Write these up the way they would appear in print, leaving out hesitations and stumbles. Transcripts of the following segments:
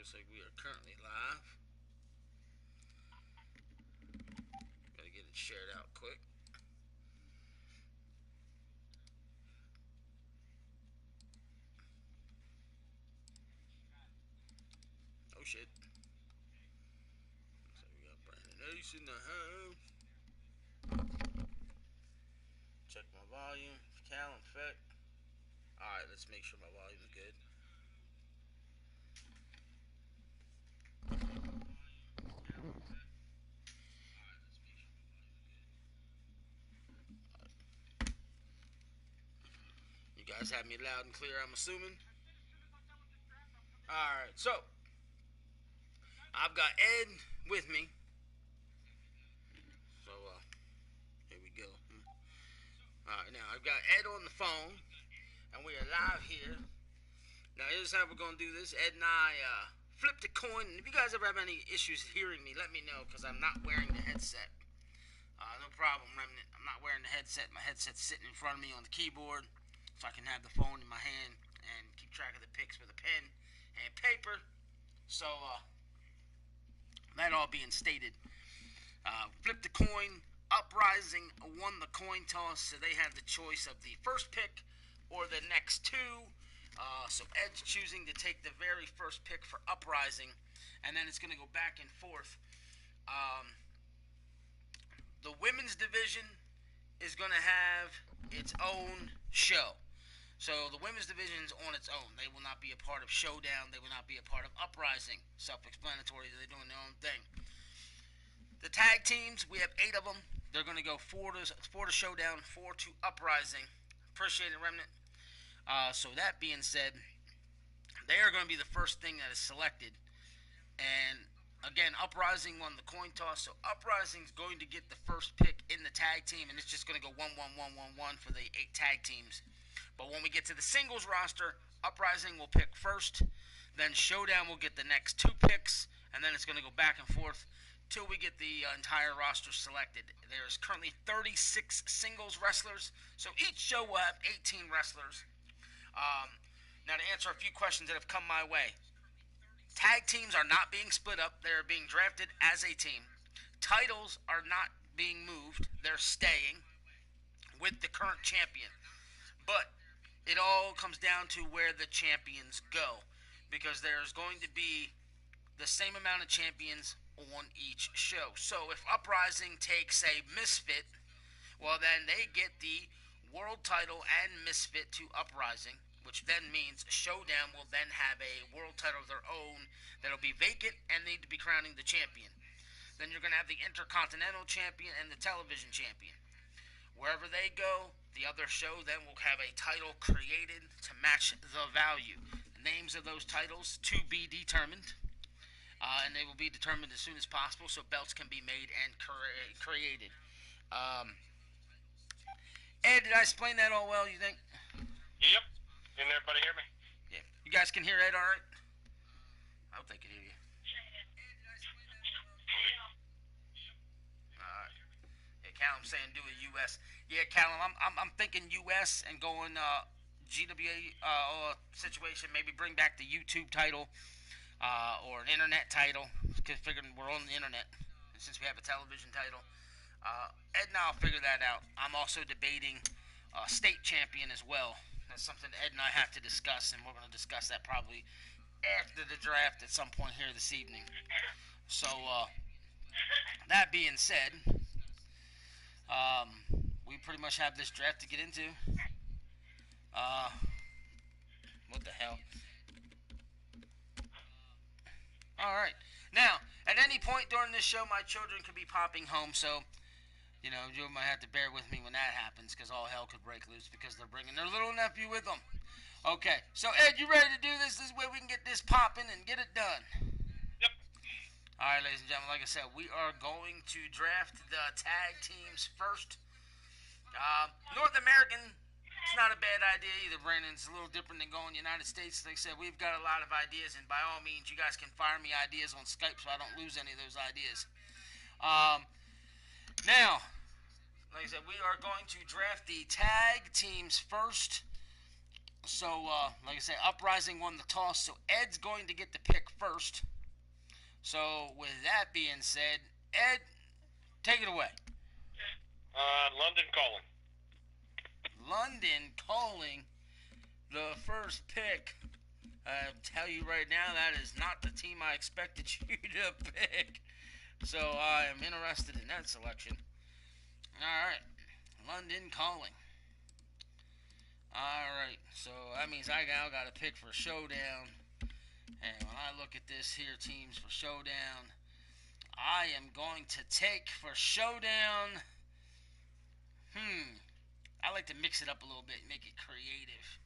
Looks like we are currently live. Gotta get it shared out quick. Oh shit. Looks like we got Brandon Ace in the house. Check my volume. Cal effect. Alright, let's make sure my volume is good. You guys have me loud and clear, I'm assuming. Alright, so I've got Ed with me. So here we go. Alright, now I've got Ed on the phone, and we are live here. Now here's how we're gonna do this. Ed and I flipped a coin, and if you guys ever have any issues hearing me, let me know, because I'm not wearing the headset. No problem, Remnant. I'm not wearing the headset. My headset's sitting in front of me on the keyboard, so I can have the phone in my hand and keep track of the picks with a pen and paper. So, that all being stated, flipped the coin. Uprising won the coin toss, so they have the choice of the first pick or the next two. So Ed's choosing to take the very first pick for Uprising, and then it's going to go back and forth. The women's division is going to have its own show. So the women's division is on its own. They will not be a part of Showdown. They will not be a part of Uprising. Self-explanatory. They're doing their own thing. The tag teams, we have 8 of them. They're going to go 4 to Showdown, 4 to Uprising. Appreciate it, Remnant. So that being said, they are going to be the first thing that is selected. And again, Uprising won the coin toss, so Uprising's going to get the first pick in the tag team, and it's just going to go 1-1-1-1-1 for the 8 tag teams. But when we get to the singles roster, Uprising will pick first, then Showdown will get the next 2 picks, and then it's going to go back and forth till we get the entire roster selected. There is currently 36 singles wrestlers, so each show will have 18 wrestlers. Now to answer a few questions that have come my way. Tag teams are not being split up. They're being drafted as a team. Titles are not being moved. They're staying with the current champion. But it all comes down to where the champions go, because there's going to be the same amount of champions on each show. So if Uprising takes a Misfit, well then they get the world title and Misfit to Uprising, which then means Showdown will then have a world title of their own that'll be vacant and need to be crowning the champion. Then you're going to have the Intercontinental Champion and the Television Champion. Wherever they go, the other show then will have a title created to match the value. The names of those titles to be determined, and they will be determined as soon as possible so belts can be made and created. Ed, did I explain that all well, you think? Yep. Can everybody hear me? Yeah. You guys can hear Ed all right? I hope they can hear you. Alright. Yeah, Callum's saying do a US. Yeah, Callum, I'm thinking US and going GWA situation. Maybe bring back the YouTube title or an internet title, because figuring we're on the internet since we have a television title. Ed and I'll figure that out. I'm also debating state champion as well. That's something Ed and I have to discuss, and we're going to discuss that probably after the draft at some point here this evening. So, that being said, we pretty much have this draft to get into. What the hell? Alright. Now, at any point during this show, my children could be popping home, so you know, you might have to bear with me when that happens, because all hell could break loose because they're bringing their little nephew with them. Okay, so Ed, you ready to do this? This way we can get this popping and get it done. Yep. All right, ladies and gentlemen, like I said, we are going to draft the tag teams first. North American, it's not a bad idea either, Brandon. It's a little different than going United States. Like I said, we've got a lot of ideas, and by all means, you guys can fire me ideas on Skype so I don't lose any of those ideas. Now, like I said, we are going to draft the tag teams first. So, like I said, Uprising won the toss, so Ed's going to get the pick first. So, with that being said, Ed, take it away. London calling. London calling the first pick. I tell you right now, that is not the team I expected you to pick. So I am interested in that selection. Alright, London calling. Alright, so that means I now got to pick for Showdown. And when I look at this here, teams for Showdown, I am going to take for Showdown. I like to mix it up a little bit, make it creative.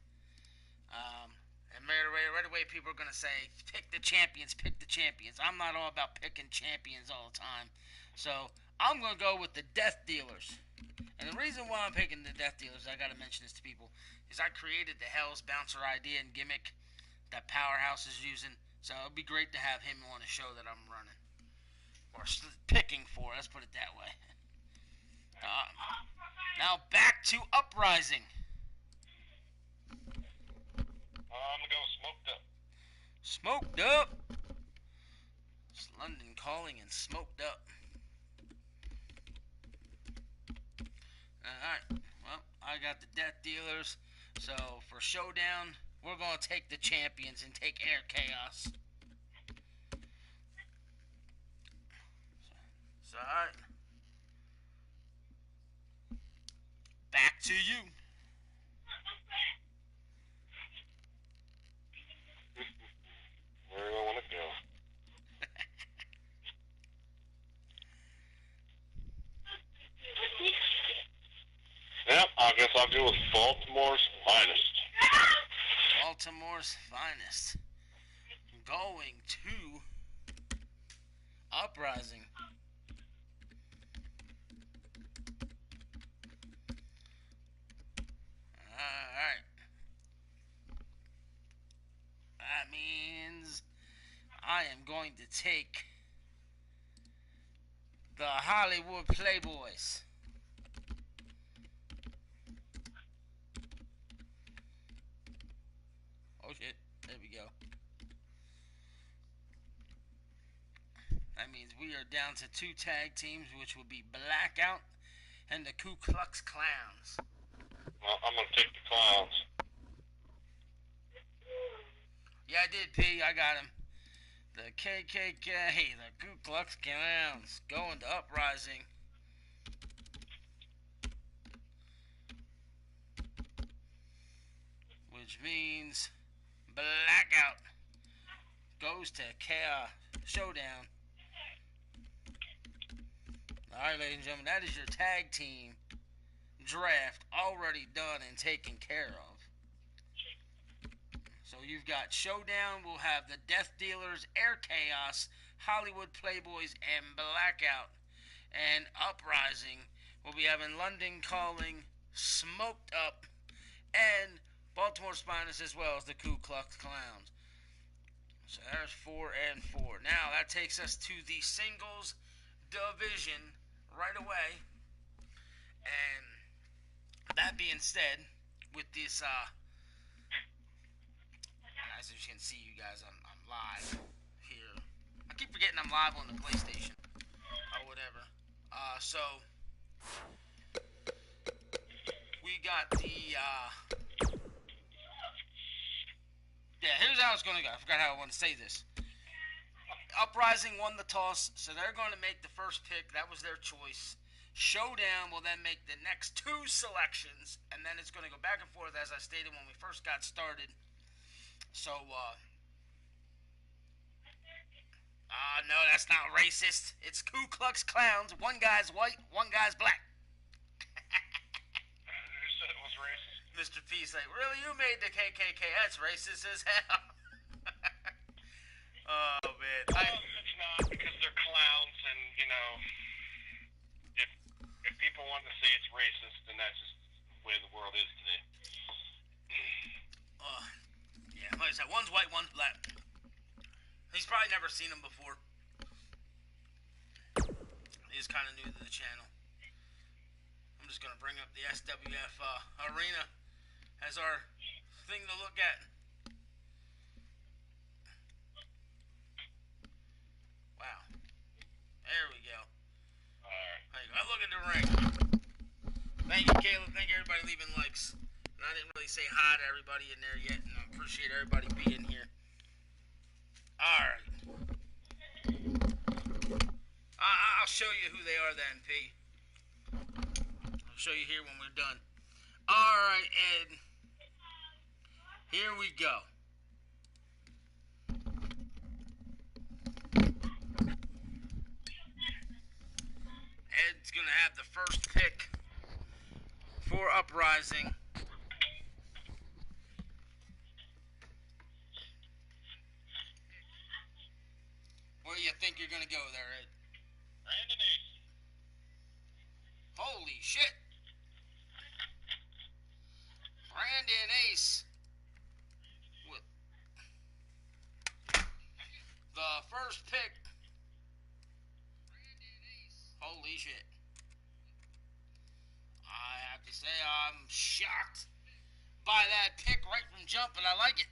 And right away, people are going to say, pick the champions, pick the champions. I'm not all about picking champions all the time. So I'm going to go with the Death Dealers. And the reason why I'm picking the Death Dealers, I got to mention this to people, is I created the Hell's Bouncer idea and gimmick that Powerhouse is using. So it would be great to have him on a show that I'm running. Or picking for, let's put it that way. Now back to Uprising. I'm going to go smoked up. Smoked up. It's London calling and smoked up. Alright, well, I got the Death Dealers. So for Showdown, we're going to take the champions and take Air Chaos. So, alright. Back to you. Where do I want to go? Yep, I guess I'll go with Baltimore's finest. Baltimore's finest. Going to Uprising. Alright. That means I am going to take the Hollywood Playboys. Oh shit, there we go. That means we are down to 2 tag teams, which will be Blackout and the Ku Klux Klans. Well, I'm going to take the Clowns. Yeah, I did, P. I got him. The KKK, the Ku Klux Klans, going to Uprising. Which means Blackout goes to Chaos Showdown. Alright, ladies and gentlemen, that is your tag team draft already done and taken care of. So you've got Showdown, we'll have the Death Dealers, Air Chaos, Hollywood Playboys, and Blackout. And Uprising, we'll be having London calling, Smoked Up, and Baltimore's finest, as well as the Ku Klux Klans. So there's 4 and 4. Now that takes us to the singles division right away. And that being said, with this, as you can see, you guys, I'm live here. I keep forgetting I'm live on the PlayStation or whatever. So we got the, yeah, here's how it's going to go. I forgot how I want to say this. Uprising won the toss, so they're going to make the first pick. That was their choice. Showdown will then make the next 2 selections, and then it's going to go back and forth, as I stated when we first got started. So, no, that's not racist. It's Ku Klux Klans. One guy's white, one guy's black. Who said it was racist? Mr. P's like, really? You made the KKK? That's racist as hell. Oh, man. Well, it's not, because they're clowns, and, you know, if people want to say it's racist, then that's just the way the world is today. Yeah, like I said, one's white, one's black. He's probably never seen him before. He's kind of new to the channel. I'm just going to bring up the SWF arena as our thing to look at. Wow. There we go. Alright. I look at the ring. Thank you, Caleb. Thank you, everybody leaving likes. And I didn't really say hi to everybody in there yet, and I appreciate everybody being here. Alright. I'll show you who they are then, P. I'll show you here when we're done. Alright, Ed. Here we go. Ed's going to have the first pick for Uprising. Where do you think you're going to go there, Ed? Brandon Ace. Holy shit. Brandon Ace with the first pick. Holy shit. I have to say I'm shocked by that pick right from jump, and I like it.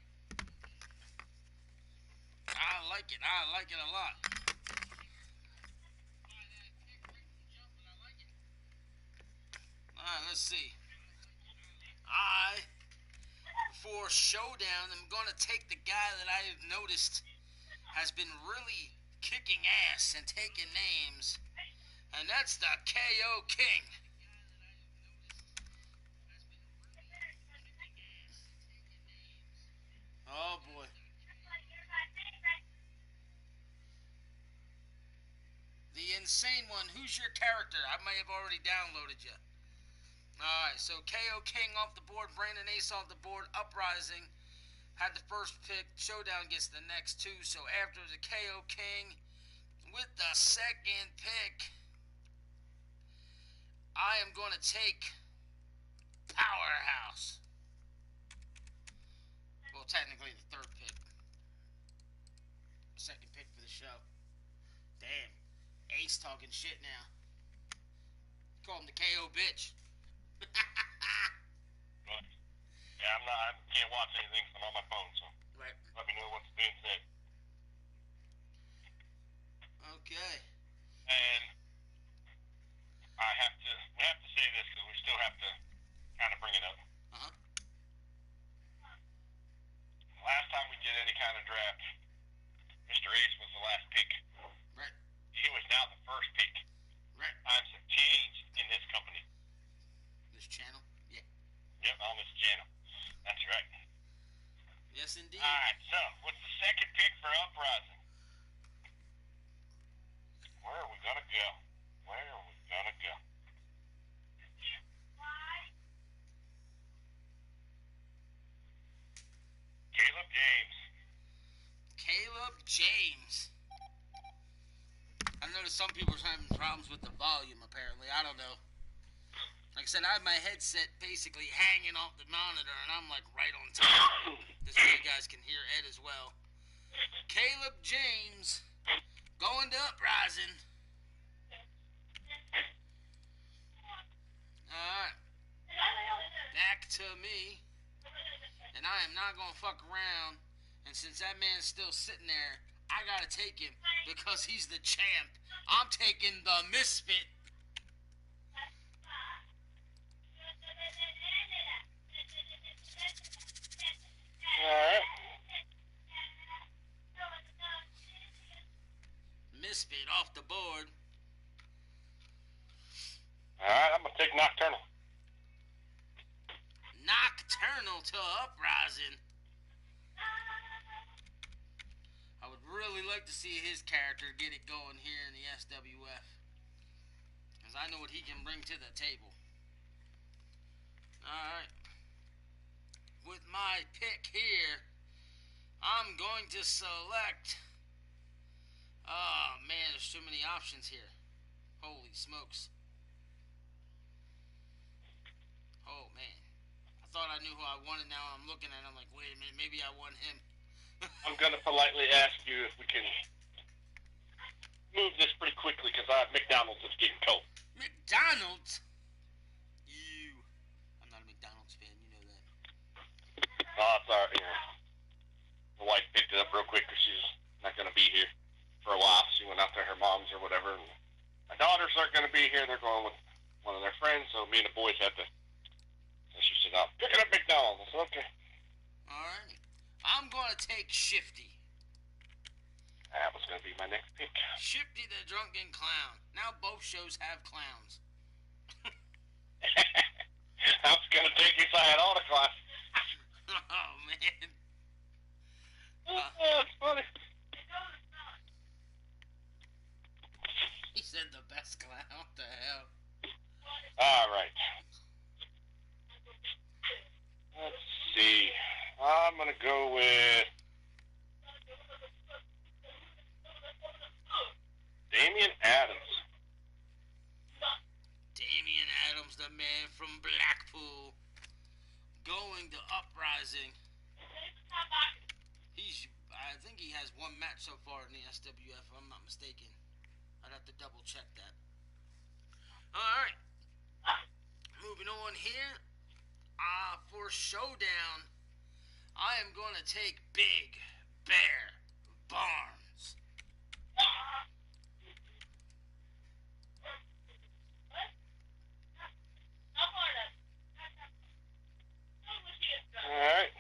I like it. I like it a lot. Alright, let's see. For Showdown, I'm going to take the guy that I have noticed has been really kicking ass and taking names, and that's the KO King. Oh boy. The insane one. Who's your character? I may have already downloaded you. Alright, so KO King off the board, Brandon Ace off the board, Uprising had the first pick, Showdown gets the next two, so after the KO King with the second pick, I am going to take Powerhouse. Well, technically the third pick. Second pick for the show. Damn. Ace talking shit now. Call him the KO bitch. Yeah, I can't watch anything from on my phone, so right. Let me know what's being said. Okay. And we have to say this because we still have to kind of bring it up. Uh-huh. Last time we did any kind of draft, Mr. Ace was the last pick. Right. He was now the first pick. Right. Times have changed in this company. This channel? Yeah. Yep, on this channel. That's right. Yes, indeed. Alright, so, what's the second pick for Uprising? Where are we gonna go? Where are we gonna go? Caleb James. Caleb James. I noticed some people are having problems with the volume, apparently. I don't know. Like I said, I have my headset basically hanging off the monitor, and I'm like right on top. This way you guys can hear Ed as well. Caleb James going to Uprising. Alright. Back to me. And I am not going to fuck around. And since that man's still sitting there, I got to take him because he's the champ. I'm taking the Misfit. Alright. Misfit off the board. Alright, I'm gonna take Nocturnal. Nocturnal to Uprising. I would really like to see his character get it going here in the SWF. Because I know what he can bring to the table. Alright. With my pick here, I'm going to select... Oh, man, there's too many options here. Holy smokes. Oh, man. I thought I knew who I wanted. Now I'm looking at him like, wait a minute, maybe I want him. I'm going to politely ask you if we can move this pretty quickly because McDonald's is getting cold. McDonald's? I'm not a McDonald's fan, you know that. thoughts are, the wife picked it up real quick because she's not going to be here for a while. She went out to her mom's or whatever. And my daughters aren't going to be here. They're going with one of their friends, so me and the boys have to. So she said, "I'll pick it up McDonald's." I said, "Okay." All right. I'm going to take Shifty. That was going to be my next pick. Shifty the Drunken Clown. Now both shows have clowns. I was going to take you if I had all the clowns. Oh, man. That's funny. He said the best clown. What the hell? All right. Let's see. I'm going to go with Damian Adams. Damian Adams, the man from Blackpool, going to Uprising. I think he has one match so far in the SWF, if I'm not mistaken. I'd have to double check that. Alright. Moving on here. For Showdown, I am going to take Big Bear Barnes. Alright.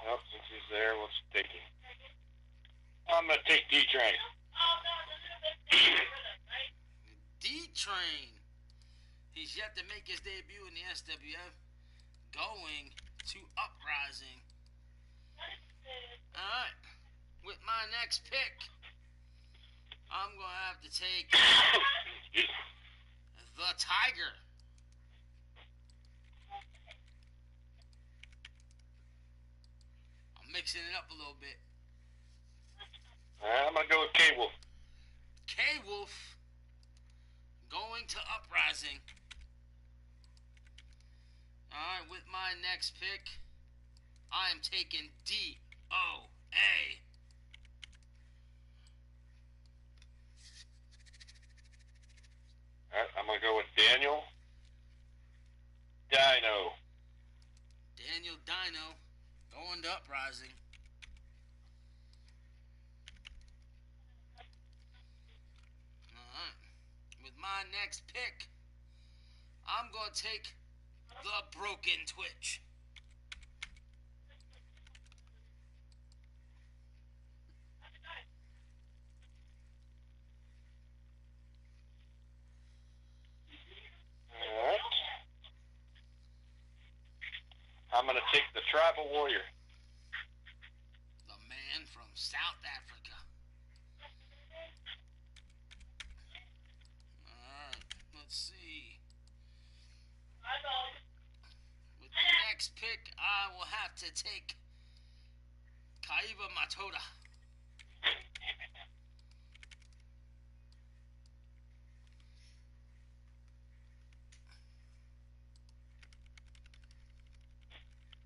Well, since he's there, let's take him. I'm going to take D-Train. D-Train. He's yet to make his debut in the SWF. Going to Uprising. Alright. With my next pick, I'm going to have to take the Tiger. I'm mixing it up a little bit. I'm going to go with K-Wolf. K-Wolf going to Uprising. Alright, with my next pick, I am taking D-O-A. Alright, I'm going to go with Daniel Dino. Daniel Dino going to Uprising. Alright. With my next pick, I'm going to take the Broken Twitch. Alright. I'm going to take the Tribal Warrior. The man from South Africa. Alright, let's see. With the next pick, I will have to take Kaiba Matoda.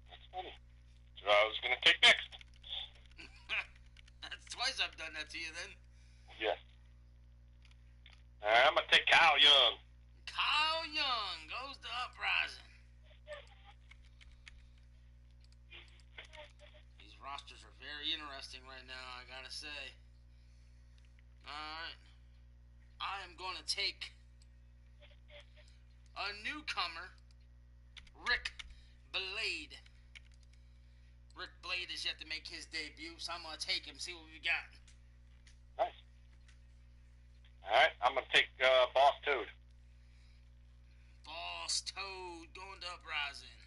That's funny. That's what I was going to take next. That's twice I've done that to you then. Yeah. I'm going to take Kyle Young. Kyle Young goes to Uprising. These rosters are very interesting right now, I gotta say. Alright. I am going to take a newcomer, Rick Blade. Rick Blade is yet to make his debut, so I'm going to take him, see what we got. Nice. Alright, I'm going to take Boss Toad. Boss Toad going to Uprising.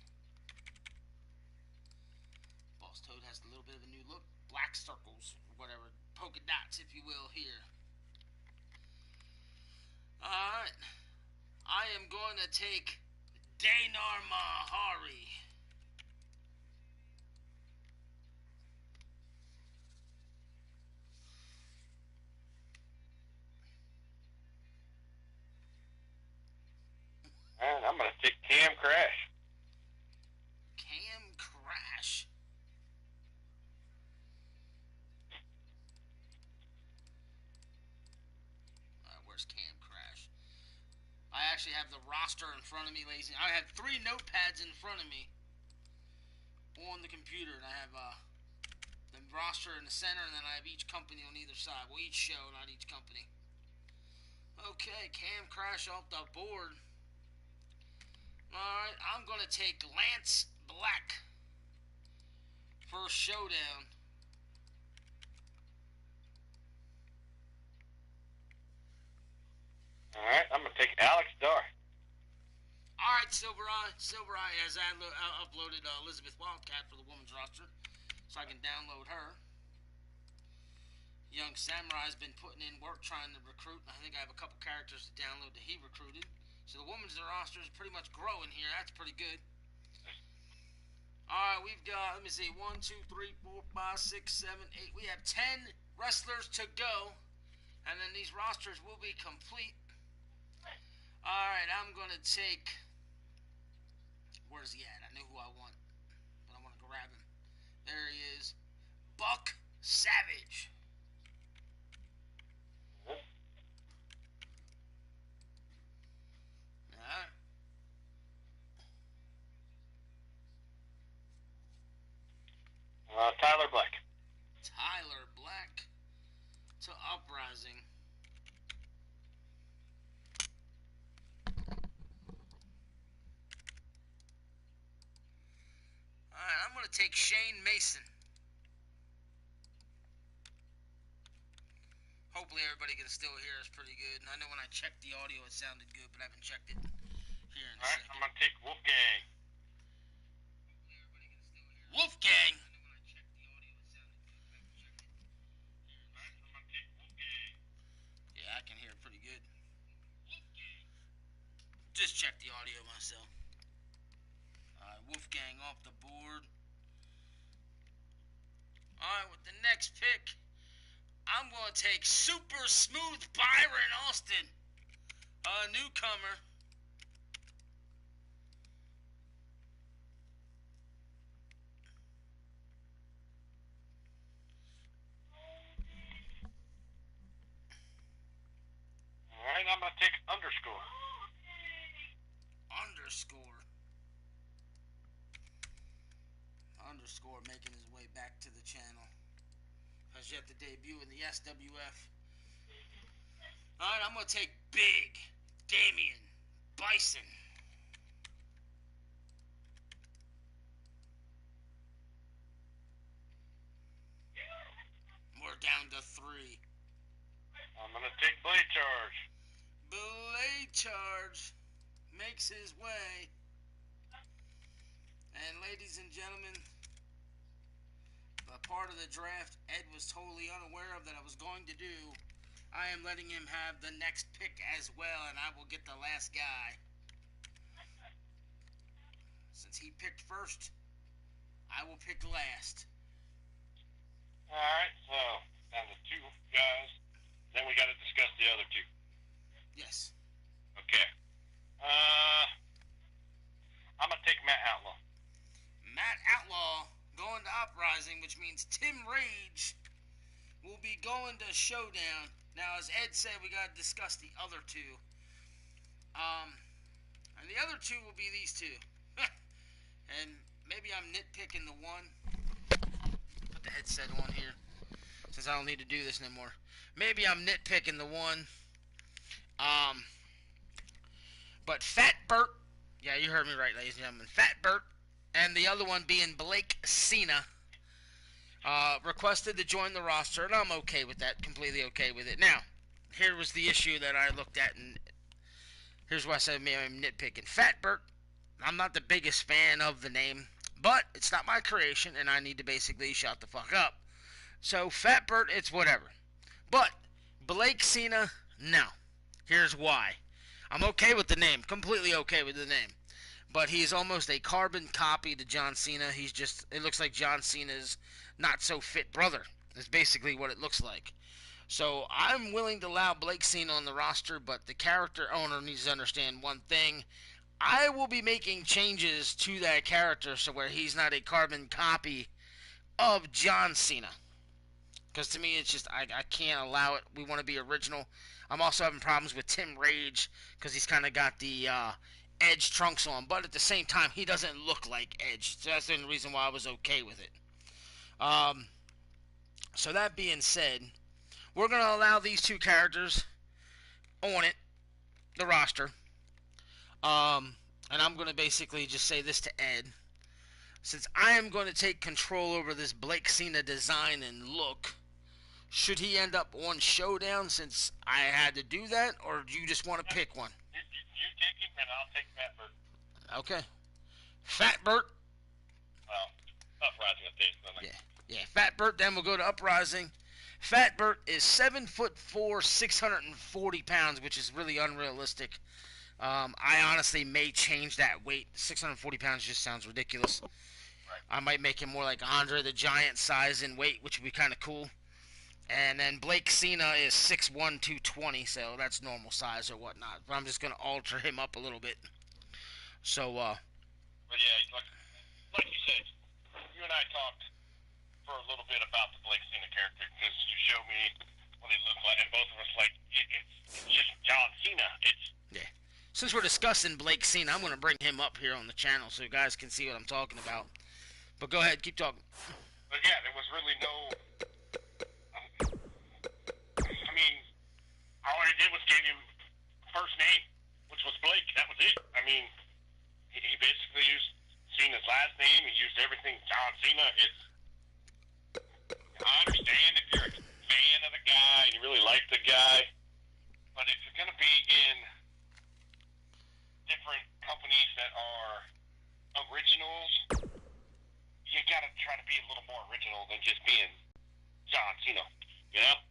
Boss Toad has a little bit of a new look. Black circles, or whatever. Polka dots, if you will, here. Alright. I am going to take Danar Mahari. And I'm going to take Cam Crash. Cam Crash. Where's Cam Crash? I actually have the roster in front of me, ladies. I have 3 notepads in front of me on the computer, and I have the roster in the center, and then I have each company on either side. Well, each show, not each company. Okay, Cam Crash off the board. Alright, I'm going to take Lance Black for Showdown. Alright, I'm going to take Alex Dar. Alright, Silver Eye has uploaded Elizabeth Wildcat for the women's roster, so I can download her. Young Samurai's been putting in work trying to recruit. I think I have a couple characters to download that he recruited. So the women's roster is pretty much growing here. That's pretty good. Alright, we've got, let me see, 1, 2, 3, 4, 5, 6, 7, 8. We have 10 wrestlers to go. And then these rosters will be complete. Alright, I'm going to take, where's he at? I know who I want, but I want to grab him. There he is. Buck Savage. Tyler Black. Tyler Black to Uprising. Alright, I'm going to take Shane Mason. Hopefully everybody can still hear us pretty good. And I know when I checked the audio it sounded good, but I haven't checked it here in a second. I'm going to take Wolfgang. Wolfgang! Yeah, I can hear it pretty good. Just check the audio myself. Alright, Wolfgang off the board. Alright, with the next pick, I'm going to take Super Smooth Byron Austin, a newcomer. Alright, I'm going to take Underscore. Underscore making his way back to the channel. Has yet to debut in the SWF. Alright, I'm going to take Big Damian Bison. We're down to 3. I'm going to take Blade Charge. Blade Charge makes his way. And ladies and gentlemen, a part of the draft Ed was totally unaware of that I was going to do. I am letting him have the next pick as well, and I will get the last guy. Since he picked first, I will pick last. Alright, so down to 2 guys. Then we got to discuss the other 2. Yes. Okay. I'm going to take Matt Outlaw. Matt Outlaw going to Uprising, which means Tim Rage will be going to Showdown. Now, as Ed said, we got to discuss the other 2. And the other 2 will be these 2. And maybe I'm nitpicking the one. Put the headset on here, since I don't need to do this anymore. Maybe I'm nitpicking the one. But Fat Bert, yeah, you heard me right, ladies and gentlemen. Fat Bert, and the other one being Blake Cena, requested to join the roster, and I'm okay with that, completely okay with it. Now, here was the issue that I looked at, and here's why I said I'm nitpicking. Fat Bert, I'm not the biggest fan of the name, but it's not my creation, and I need to basically shut the fuck up. So, Fat Bert, it's whatever. But, Blake Cena, no. Here's why. I'm okay with the name, completely okay with the name. But he's almost a carbon copy to John Cena. He's just, it looks like John Cena's not so fit brother. Is basically what it looks like. So I'm willing to allow Blake Cena on the roster, but the character owner needs to understand one thing. I will be making changes to that character so where he's not a carbon copy of John Cena. Because to me, it's just, I can't allow it. We want to be original. I'm also having problems with Tim Rage because he's kind of got the Edge trunks on. But at the same time, he doesn't look like Edge. So that's the only reason why I was okay with it. So that being said, we're going to allow these two characters on it, the roster. And I'm going to basically just say this to Ed. Since I am going to take control over this Blake Cena design and look, should he end up on Showdown since I had to do that, or do you just want to pick one? You take him, and I'll take Fat Bert. Okay. Fat Bert? Well, Uprising, I think. Yeah, Fat Bert, then we'll go to Uprising. Fat Bert is 7'4", 640 pounds, which is really unrealistic. I honestly may change that weight. 640 pounds just sounds ridiculous. I might make him more like Andre the Giant size in weight, which would be kind of cool. And then Blake Cena is 6'1", 220, so that's normal size or whatnot. But I'm just going to alter him up a little bit. So, But yeah, like you said, you and I talked for a little bit about the Blake Cena character because you showed me what he looked like, and both of us it's just John Cena. Yeah. Since we're discussing Blake Cena, I'm going to bring him up here on the channel so you guys can see what I'm talking about. But go ahead, keep talking. But yeah, there was really no... I mean, all I did was give him first name, which was Blake. That was it. I mean, he basically used Cena's last name. He used everything John Cena. I understand if you're a fan of the guy and you really like the guy, but if you're going to be in different companies that are originals, you got to try to be a little more original than just being John Cena, you know?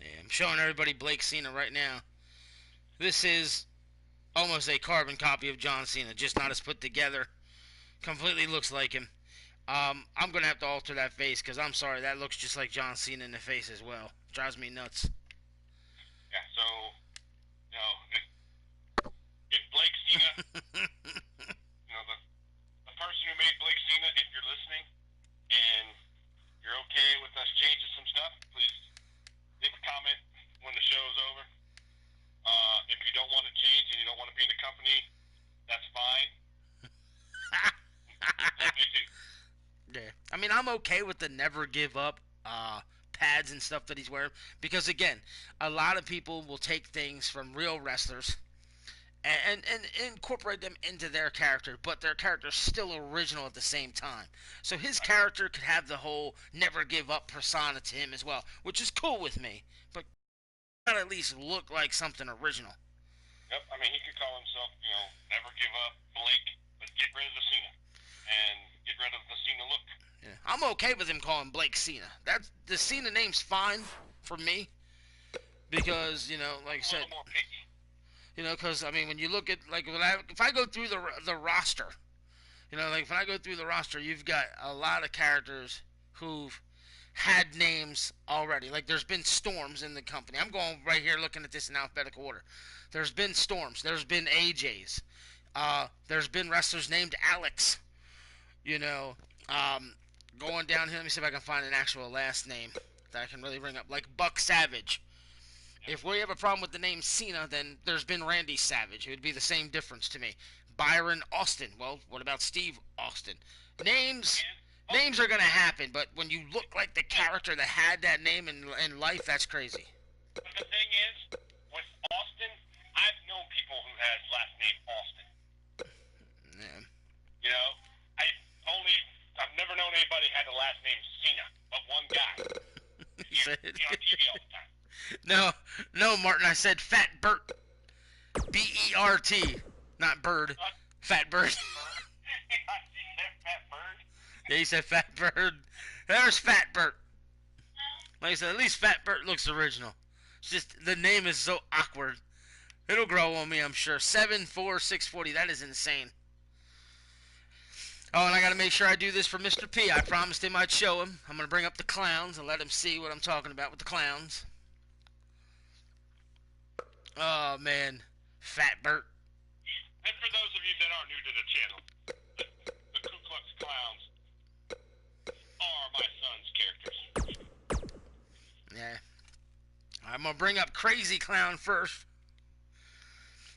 Yeah, I'm showing everybody Blake Cena right now. This is almost a carbon copy of John Cena, just not as put together. Completely looks like him. I'm going to have to alter that face because I'm sorry, that looks just like John Cena in the face as well. Drives me nuts. Yeah, so, you know, if Blake Cena, you know, the person who made Blake Cena, if you're listening and you're okay with us changing some stuff, please leave a comment when the show is over. If you don't want to change and you don't want to be in the company, that's fine. Me too. Yeah. I mean, I'm okay with the never give up pads and stuff that he's wearing because, again, a lot of people will take things from real wrestlers and incorporate them into their character, but their character's still original at the same time. So his character could have the whole never give up persona to him as well, which is cool with me, but gotta at least look like something original. Yep, I mean, he could call himself, you know, never give up Blake, but get rid of the Cena. And get rid of the Cena look. Yeah. I'm okay with him calling Blake Cena. That's the Cena name's fine for me because, you know, like I said, more picky. You know, because I mean, when you look at like if I go through the roster, you know, like when I go through the roster, you've got a lot of characters who've had names already. Like there's been Storms in the company. I'm going right here looking at this in alphabetical order. There's been Storms. There's been AJs. There's been wrestlers named Alex. You know, going down here, let me see if I can find an actual last name that I can really bring up. Like Buck Savage. If we have a problem with the name Cena, then there's been Randy Savage. It would be the same difference to me. Byron Austin. Well, what about Steve Austin? Names are going to happen, but when you look like the character that had that name in life, that's crazy. But the thing is, with Austin, I've known people who has last name Austin. Yeah. You know, I've never known anybody who had the last name Cena, but one guy. He's on TV all the time. No, Martin, I said Fat Bert. B-E-R-T, not Bird. Fat Bird. Fat Bird? Yeah, he said Fat Bird. There's Fat Bert. Like I said, at least Fat Bert looks original. It's just, the name is so awkward. It'll grow on me, I'm sure. 7'4", 640, that is insane. Oh, and I got to make sure I do this for Mr. P. I promised him I'd show him. I'm going to bring up the clowns and let him see what I'm talking about with the clowns. Oh, man. Fat Bert. And for those of you that are new to the channel, the Ku Klux Klowns are my son's characters. Yeah. I'm going to bring up Crazy Clown first.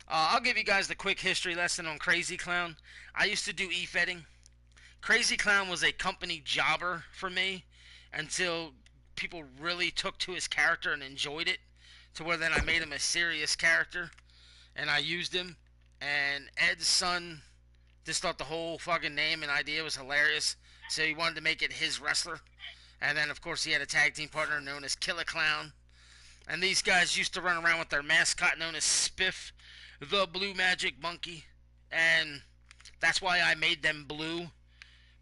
I'll give you guys the quick history lesson on Crazy Clown. I used to do e-fetting. Crazy Clown was a company jobber for me until people really took to his character and enjoyed it, to where then I made him a serious character and I used him. And Ed's son just thought the whole fucking name and idea was hilarious, so he wanted to make it his wrestler. And then, of course, he had a tag team partner known as Killer Clown. And these guys used to run around with their mascot known as Spiff, the Blue Magic Monkey. And that's why I made them blue,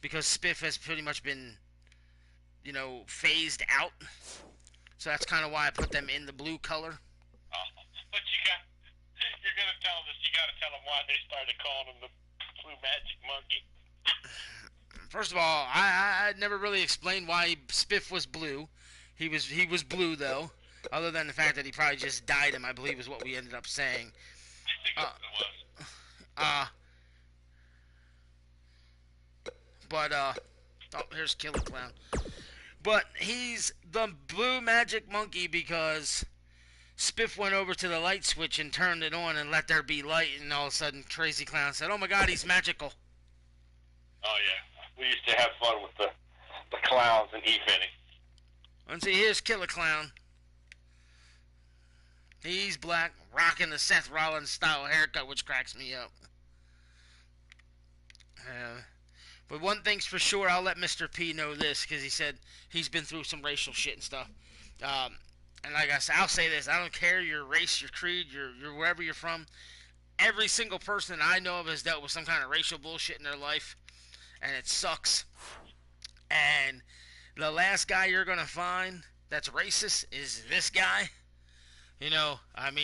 because Spiff has pretty much been, phased out. So that's kind of why I put them in the blue color. Oh, but you're going to tell them this. You got to tell them why they started calling him the Blue Magic Monkey. First of all, I never really explained why Spiff was blue. He was blue, though, other than the fact that he probably just dyed him, I believe is what we ended up saying. I think it was. But, here's Killer Clown. But he's the Blue Magic Monkey because Spiff went over to the light switch and turned it on and let there be light, and all of a sudden Crazy Clown said, "Oh my God, he's magical." Oh yeah, we used to have fun with the clowns and e-fitting. And see, here's Killer Clown. He's black, rocking the Seth Rollins style haircut, which cracks me up. But one thing's for sure, I'll let Mr. P know this, because he said he's been through some racial shit and stuff. And like I said, I'll say this, I don't care your race, your creed, your wherever you're from. Every single person that I know of has dealt with some kind of racial bullshit in their life, and it sucks. And the last guy you're going to find that's racist is this guy.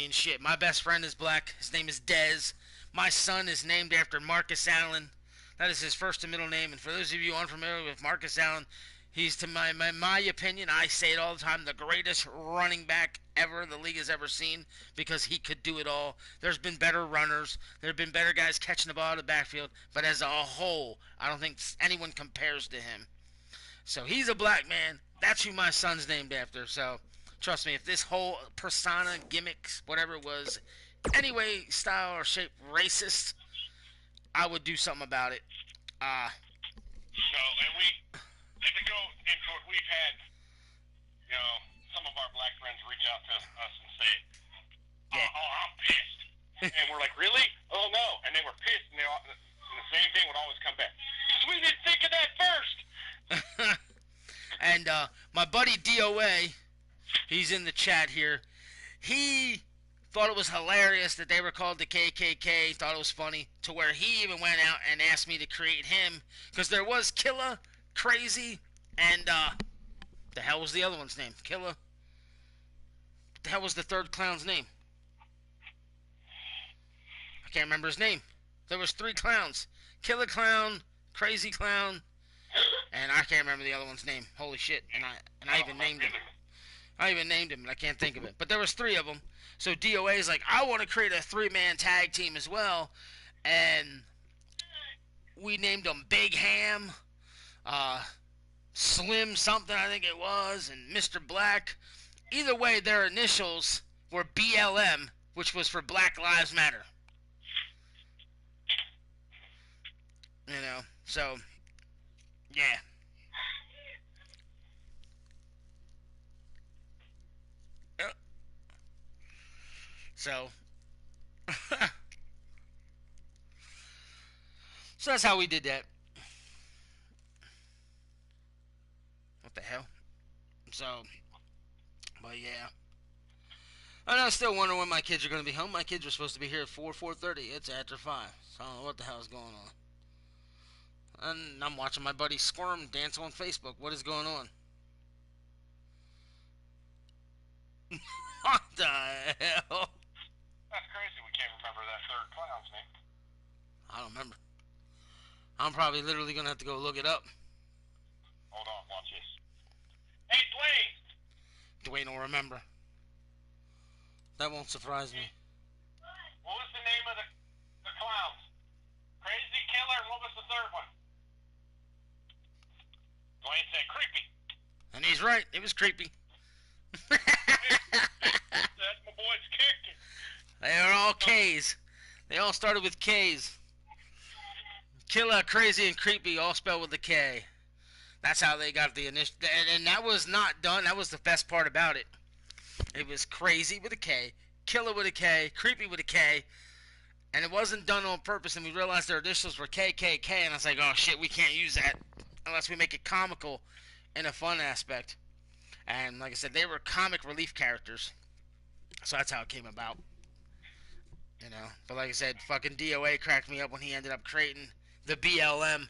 Shit, my best friend is black. His name is Dez. My son is named after Marcus Allen. That is his first and middle name. And for those of you unfamiliar with Marcus Allen, he's, to my opinion, I say it all the time, the greatest running back ever the league has ever seen, because he could do it all. There's been better runners. There have been better guys catching the ball out of the backfield. But as a whole, I don't think anyone compares to him. So he's a black man. That's who my son's named after. So trust me, if this whole persona, gimmicks, whatever it was, any way, style, or shape racist, I would do something about it. So, and to go into it, we've had, some of our black friends reach out to us and say, oh, I'm pissed. And we're like, really? Oh, no. And they were pissed, and the same thing would always come back. Because we didn't think of that first. And my buddy DOA, he's in the chat here. He thought it was hilarious that they were called the KKK, thought it was funny, to where he even went out and asked me to create him, because there was Killa, Crazy, and the hell was the other one's name? Killa? What the hell was the third clown's name? I can't remember his name. There was 3 clowns. Killer Clown, Crazy Clown, and I can't remember the other one's name. Holy shit. And I even named him. I even named him, and I can't think of it. But there was 3 of them. So DOA is like, I want to create a 3-man tag team as well. And we named them Big Ham, Slim something, I think it was, and Mr. Black. Either way, their initials were BLM, which was for Black Lives Matter. So, yeah. So, so that's how we did that. What the hell? So, but yeah. And I still wonder when my kids are going to be home. My kids were supposed to be here at 4:30. It's after 5. So I don't know what the hell is going on. And I'm watching my buddy Squirm dance on Facebook. What is going on? What the hell? That's crazy. We can't remember that third clown's name. I don't remember. I'm probably literally going to have to go look it up. Hold on. Watch this. Hey, Dwayne! Dwayne will remember. That won't surprise me. What was the name of the clowns? Crazy, Killer, and what was the third one? Dwayne said creepy. And he's right. It was creepy. That's my boy's character. They are all K's. They all started with K's. Killer, Crazy, and Creepy all spelled with a K. That's how they got the initial. And that was not done. That was the best part about it. It was Crazy with a K, Killer with a K, Creepy with a K, and it wasn't done on purpose. And we realized their initials were KKK, and I was like, oh shit, we can't use that unless we make it comical in a fun aspect. And like I said, they were comic relief characters, so that's how it came about. You know, but like I said, fucking DOA cracked me up when he ended up creating the BLM. Well, remember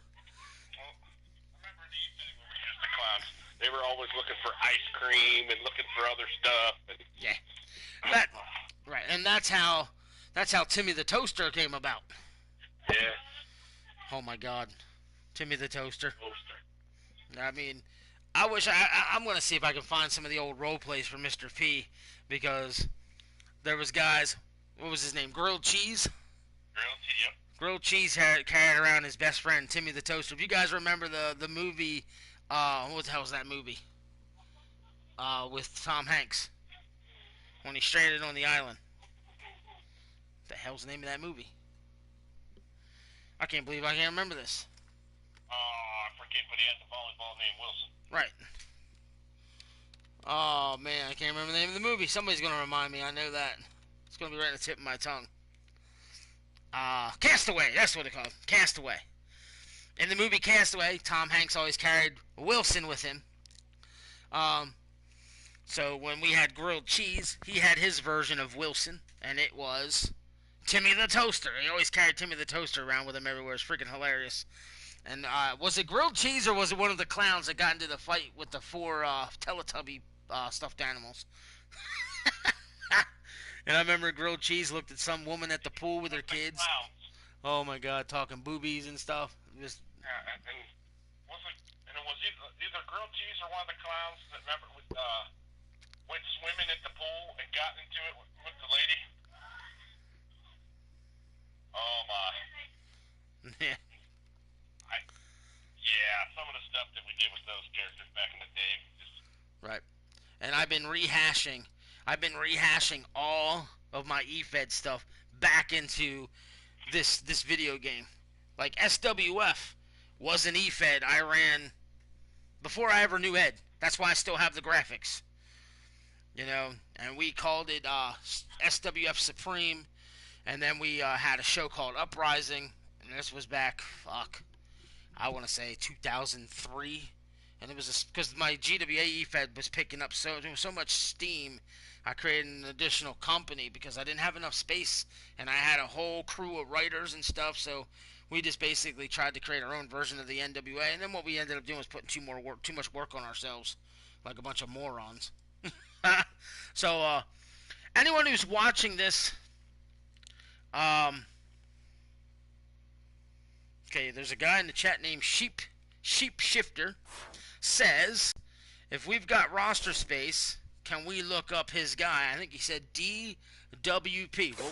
the evening when we used the clowns? They were always looking for ice cream and looking for other stuff. And yeah, that right, and that's how Timmy the Toaster came about. Yeah. Oh my God, Timmy the Toaster. I mean, I wish I'm gonna see if I can find some of the old role plays for Mr. P, because there was guys. What was his name? Grilled Cheese. Yep. Grilled Cheese carried around his best friend Timmy the Toaster. If you guys remember the movie, what the hell was that movie? With Tom Hanks when he stranded on the island. What the hell's the name of that movie? I can't believe I can't remember this. I forget, but he had the volleyball named Wilson. Right. Oh man, I can't remember the name of the movie. Somebody's gonna remind me. I know that. It's gonna be right on the tip of my tongue. Castaway. That's what it's called. Castaway. In the movie Castaway, Tom Hanks always carried Wilson with him. So when we had Grilled Cheese, he had his version of Wilson, and it was Timmy the Toaster. He always carried Timmy the Toaster around with him everywhere. It's freaking hilarious. And was it Grilled Cheese or was it one of the clowns that got into the fight with the four Teletubby stuffed animals? And I remember Grilled Cheese looked at some woman at the pool with her kids. Oh my God, talking boobies and stuff. Just yeah, and it was either Grilled Cheese or one of the clowns that remember went swimming at the pool and got into it with the lady. Oh my. yeah. Yeah, some of the stuff that we did with those characters back in the day. Right. And I've been rehashing all of my eFed stuff back into this video game. Like SWF was an eFed I ran before I ever knew Ed. That's why I still have the graphics. You know, and we called it SWF Supreme, and then we had a show called Uprising, and this was back, I want to say 2003. And it was because my GWA eFed was picking up so much steam. I created an additional company because I didn't have enough space, and I had a whole crew of writers and stuff. So we just basically tried to create our own version of the NWA. And then what we ended up doing was putting too much work on ourselves, like a bunch of morons. So anyone who's watching this, okay, there's a guy in the chat named Sheepshifter. Says, if we've got roster space, can we look up his guy? I think he said DWP. Well,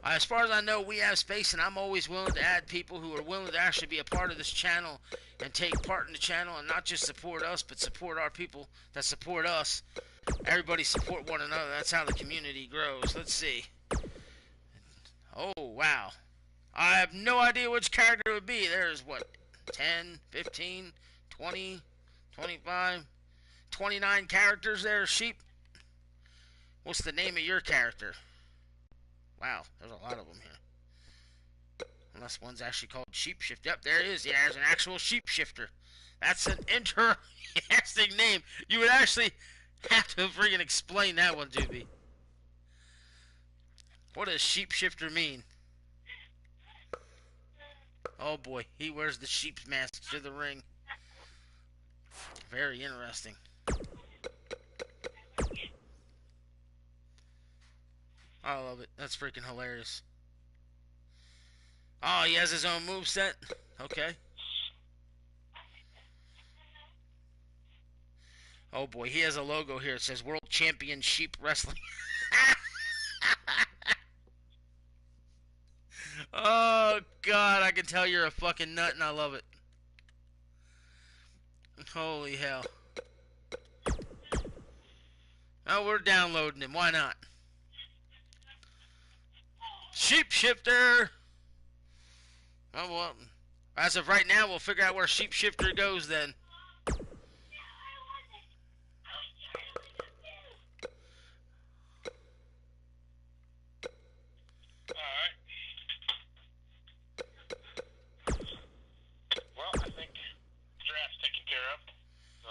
as far as I know, we have space, and I'm always willing to add people who are willing to actually be a part of this channel and take part in the channel and not just support us, but support our people that support us. Everybody support one another. That's how the community grows. Let's see. Oh, wow. I have no idea which character it would be. There's, what, 10, 15, 20... 25, 29 characters there, Sheep. What's the name of your character? Wow, there's a lot of them here. Unless one's actually called Sheepshifter. Yep, there it is. Yeah, there's an actual Sheepshifter. That's an interesting name. You would actually have to freaking explain that one to me. What does Sheepshifter mean? Oh boy, he wears the sheep's mask to the ring. Very interesting. I love it. That's freaking hilarious. Oh, he has his own moveset? Okay. Oh boy, he has a logo here. It says World Champion Sheep Wrestling. Oh God, I can tell you're a fucking nut and I love it. Holy hell. Oh, we're downloading him. Why not? Sheepshifter. Oh, well. As of right now, we'll figure out where Sheepshifter goes then. Alright. Well, I think draft's taken care of. So,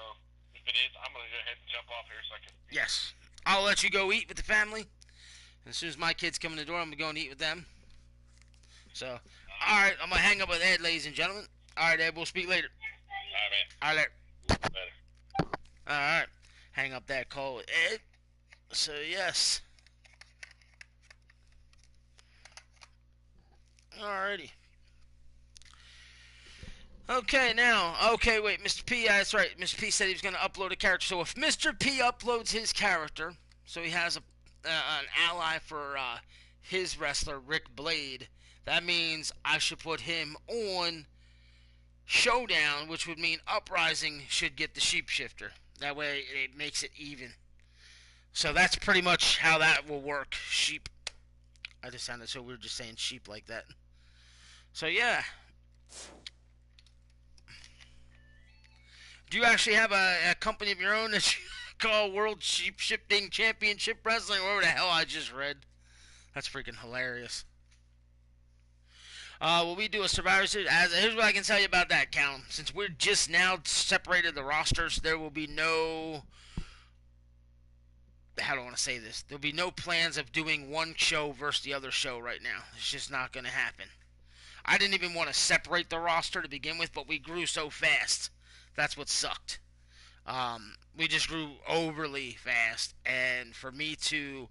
if it is, I'm going to go ahead and jump off here so I can... Yes. I'll let you go eat with the family. And as soon as my kids come in the door, I'm going to go and eat with them. So, alright, I'm going to hang up with Ed, ladies and gentlemen. Alright, Ed, we'll speak later. Alright, man. Alright. Later. Alright. Hang up that call with Ed. So, yes. Alrighty. Okay, now. Okay, wait. Mr. P, that's right. Mr. P said he was going to upload a character. So, if Mr. P uploads his character, so he has an ally for his wrestler, Rick Blade, that means I should put him on Showdown, which would mean Uprising should get the Sheepshifter. That way it makes it even. So that's pretty much how that will work. Sheep. I just sounded so weird just saying sheep like that. So yeah. Do you actually have a company of your own that you call World Sheep Shifting Championship Wrestling? Or whatever the hell I just read. That's freaking hilarious. Well, we do a Survivor Series. Here's what I can tell you about that, Callum. Since we're just now separated the rosters, there will be no... How do I want to say this? There'll be no plans of doing one show versus the other show right now. It's just not going to happen. I didn't even want to separate the roster to begin with, but we grew so fast. That's what sucked. We just grew overly fast, and for me to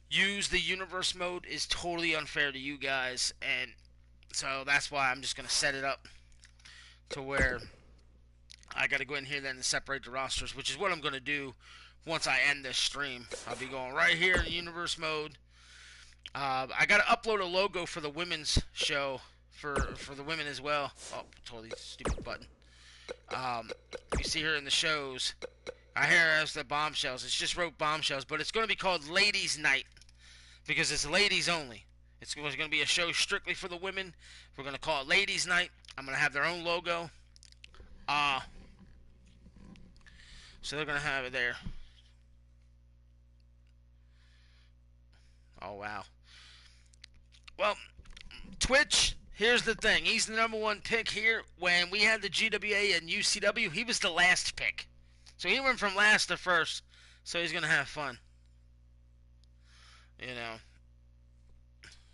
use the universe mode is totally unfair to you guys, and so that's why I'm just going to set it up to where I got to go in here then and separate the rosters, which is what I'm going to do once I end this stream. I'll be going right here in universe mode. I got to upload a logo for the women's show, for the women as well. Oh, totally stupid button. You see here in the shows, I hear it as the bombshells. It's just wrote bombshells, but it's going to be called Ladies Night because it's ladies only. It's going to be a show strictly for the women. We're going to call it Ladies Night. I'm going to have their own logo. So they're going to have it there. Oh, wow. Well, Twitch, here's the thing. He's the number one pick here. When we had the GWA and UCW, he was the last pick. So he went from last to first. So he's going to have fun. You know.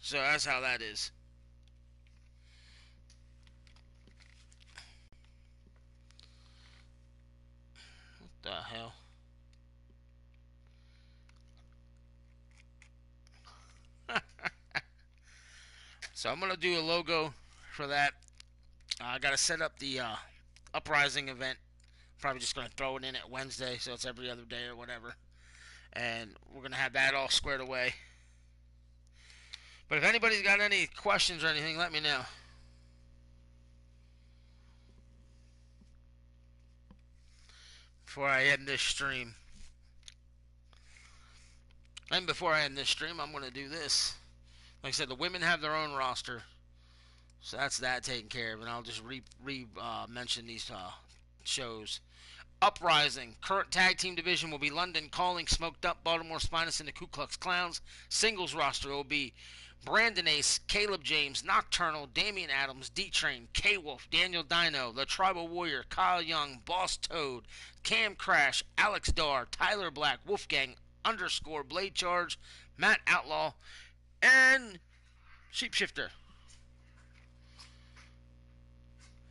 So that's how that is. What the hell? So I'm going to do a logo for that. I got to set up the Uprising event. Probably just going to throw it in at Wednesday, so it's every other day or whatever. And we're going to have that all squared away. But if anybody's got any questions or anything, let me know. Before I end this stream. And before I end this stream, I'm going to do this. Like I said, the women have their own roster. So that's that taken care of. And I'll just mention these shows. Uprising. Current tag team division will be London Calling, Smoked Up, Baltimore Spinus, and the Ku Klux Clowns. Singles roster will be Brandon Ace, Caleb James, Nocturnal, Damian Adams, D-Train, K-Wolf, Daniel Dino, The Tribal Warrior, Kyle Young, Boss Toad, Cam Crash, Alex Dar, Tyler Black, Wolfgang, _ Blade Charge, Matt Outlaw, and Sheepshifter.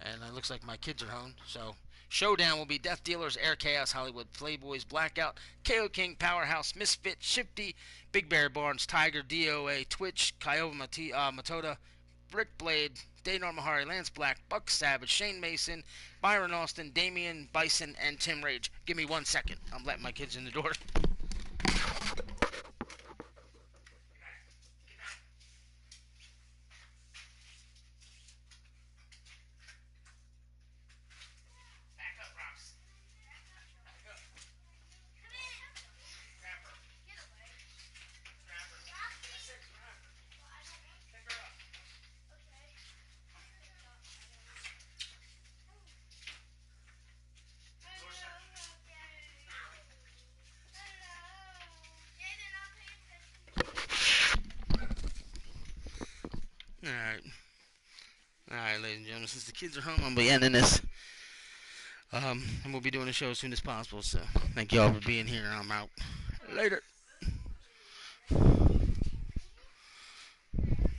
And it looks like my kids are home, so... Showdown will be Death Dealers, Air Chaos, Hollywood Playboys, Blackout, KO King, Powerhouse, Misfit, Shifty, Big Bear Barnes, Tiger, DOA, Twitch, Kyowa Matoda, Rick Blade, Daynor Mahari, Lance Black, Buck Savage, Shane Mason, Byron Austin, Damian Bison, and Tim Rage. Give me 1 second. I'm letting my kids in the door. Alright. Alright, ladies and gentlemen. Since the kids are home, I'm going to be ending this. And we'll be doing the show as soon as possible. So, thank y'all for being here. I'm out. Later.